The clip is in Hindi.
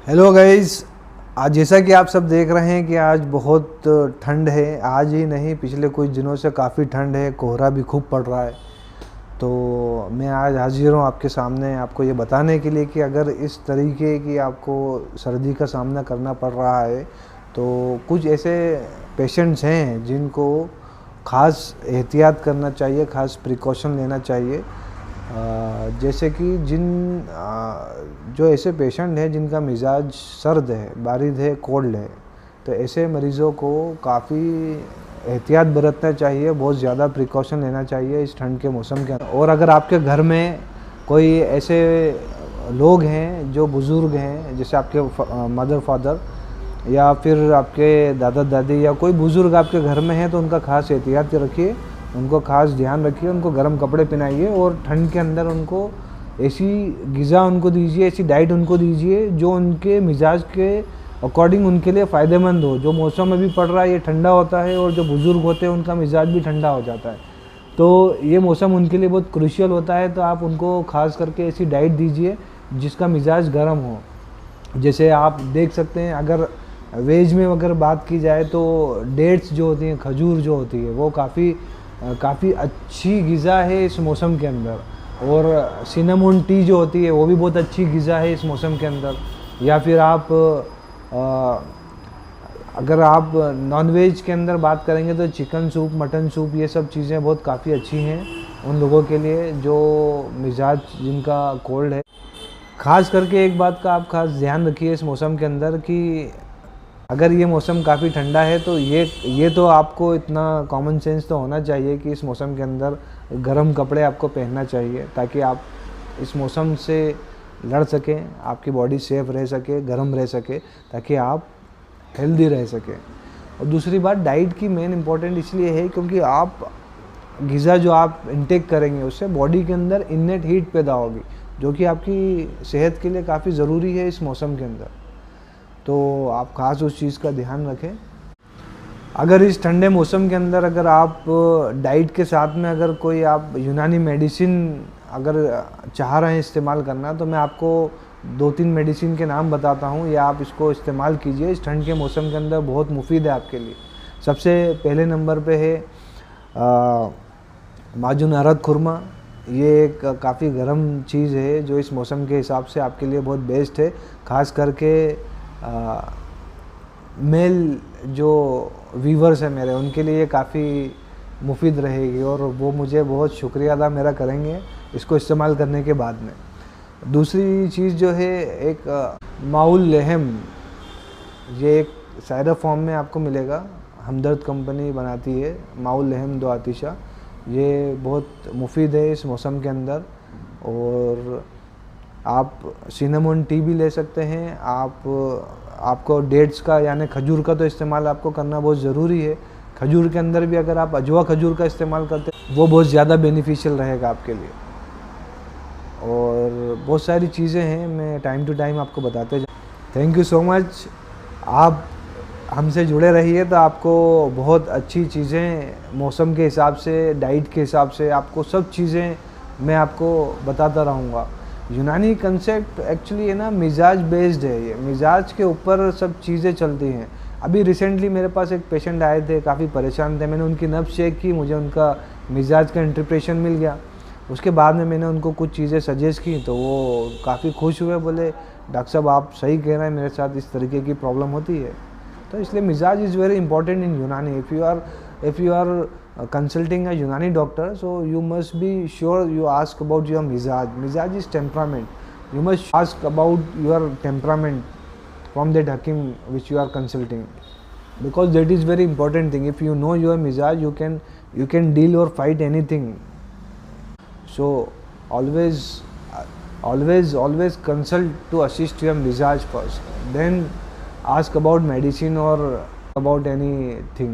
Hello guys. आज जैसा कि आप सब देख रहे हैं कि आज बहुत ठंड है। आज ही नहीं, पिछले कुछ दिनों से काफ़ी ठंड है, कोहरा भी खूब पड़ रहा है। तो मैं आज हाजिर हूँ आपके सामने आपको ये बताने के लिए कि अगर इस तरीके की आपको सर्दी का सामना करना पड़ रहा है तो कुछ ऐसे पेशेंट्स हैं जिनको ख़ास एहतियात करना चाहिए, ख़ास प्रिकॉशन लेना चाहिए। जैसे कि जो ऐसे पेशेंट हैं जिनका मिजाज सर्द है, बारिद है, कोल्ड है, तो ऐसे मरीज़ों को काफ़ी एहतियात बरतना चाहिए, बहुत ज़्यादा प्रिकॉशन लेना चाहिए इस ठंड के मौसम के अंदर। और अगर आपके घर में कोई ऐसे लोग हैं जो बुज़ुर्ग हैं, जैसे आपके मदर फादर या फिर आपके दादा दादी या कोई बुज़ुर्ग आपके घर में है, तो उनका ख़ास एहतियात रखिए, उनको ख़ास ध्यान रखिए, उनको गर्म कपड़े पहनाइए और ठंड के अंदर उनको ऐसी ग़िज़ा उनको दीजिए, ऐसी डाइट उनको दीजिए जो उनके मिजाज के अकॉर्डिंग उनके लिए फ़ायदेमंद हो। जो मौसम अभी पड़ रहा है ये ठंडा होता है और जो बुज़ुर्ग होते हैं उनका मिजाज भी ठंडा हो जाता है, तो ये मौसम उनके लिए बहुत क्रूशियल होता है। तो आप उनको ख़ास करके ऐसी डाइट दीजिए जिसका मिजाज गर्म हो। जैसे आप देख सकते हैं, अगर वेज में अगर बात की जाए तो डेट्स जो होती हैं, खजूर जो होती है, वो काफ़ी अच्छी ग़िज़ा है इस मौसम के अंदर। और सिनेमन टी जो होती है वो भी बहुत अच्छी ग़िज़ा है इस मौसम के अंदर। या फिर अगर आप नॉनवेज के अंदर बात करेंगे तो चिकन सूप, मटन सूप, ये सब चीज़ें बहुत काफ़ी अच्छी हैं उन लोगों के लिए जो मिजाज जिनका कोल्ड है। ख़ास करके एक बात का आप ख़ास ध्यान रखिए इस मौसम के अंदर कि अगर ये मौसम काफ़ी ठंडा है तो ये तो आपको इतना कॉमन सेंस तो होना चाहिए कि इस मौसम के अंदर गर्म कपड़े आपको पहनना चाहिए ताकि आप इस मौसम से लड़ सकें, आपकी बॉडी सेफ रह सके, गर्म रह सके, ताकि आप हेल्दी रह सकें। और दूसरी बात, डाइट की मेन इम्पॉर्टेंट इसलिए है क्योंकि आप ग़िज़ा जो आप इनटेक करेंगे उससे बॉडी के अंदर इननेट हीट पैदा होगी जो कि आपकी सेहत के लिए काफ़ी ज़रूरी है इस मौसम के अंदर। तो आप ख़ास उस चीज़ का ध्यान रखें। अगर इस ठंडे मौसम के अंदर अगर आप डाइट के साथ में अगर कोई आप यूनानी मेडिसिन अगर चाह रहे हैं इस्तेमाल करना, तो मैं आपको 2-3 मेडिसिन के नाम बताता हूँ, या आप इसको इस्तेमाल कीजिए इस ठंड के मौसम के अंदर, बहुत मुफीद है आपके लिए। सबसे पहले नंबर पे है माजुन अरद खुरमा। ये एक काफ़ी गर्म चीज़ है जो इस मौसम के हिसाब से आपके लिए बहुत बेस्ट है। ख़ास करके मेल जो वीवर्स हैं मेरे, उनके लिए काफ़ी मुफीद रहेगी और वो मुझे बहुत शुक्रिया अदा मेरा करेंगे इसको इस्तेमाल करने के बाद में। दूसरी चीज़ जो है एक माउल लेहम, ये एक साइडर फॉर्म में आपको मिलेगा, हमदर्द कंपनी बनाती है माउल लेहम 2 आतिशा। ये बहुत मुफीद है इस मौसम के अंदर। और आप सिनेमन टी भी ले सकते हैं। आपको डेट्स का यानी खजूर का तो इस्तेमाल आपको करना बहुत ज़रूरी है। खजूर के अंदर भी अगर आप अजवा खजूर का इस्तेमाल करते हैं वो बहुत ज़्यादा बेनिफिशियल रहेगा आपके लिए। और बहुत सारी चीज़ें हैं, मैं टाइम टू टाइम आपको बताते जाऊँ। Thank you so much. आप हमसे जुड़े रहिए तो आपको बहुत अच्छी चीज़ें मौसम के हिसाब से, डाइट के हिसाब से, आपको सब चीज़ें मैं आपको बताता रहूँगा। यूनानी कंसेप्ट एक्चुअली है ना, मिजाज बेस्ड है। ये मिजाज के ऊपर सब चीज़ें चलती हैं। अभी रिसेंटली मेरे पास एक पेशेंट आए थे, काफ़ी परेशान थे। मैंने उनकी नब्ज़ चेक की, मुझे उनका मिजाज का इंटरप्रेशन मिल गया। उसके बाद में मैंने उनको कुछ चीज़ें सजेस्ट की तो वो काफ़ी खुश हुए, बोले डॉक्टर साहब आप सही कह रहे हैं, मेरे साथ इस तरीके की प्रॉब्लम होती है। तो इसलिए मिजाज is very important in Unani. If you are consulting a Unani doctor, so you must be sure you ask about your mizaj. Mizaj is temperament. You must ask about your temperament from that hakim which you are consulting, because that is very important thing. If you know your mizaj, you can deal or fight anything. So always consult to assist your mizaj first, then ask about medicine or about anything.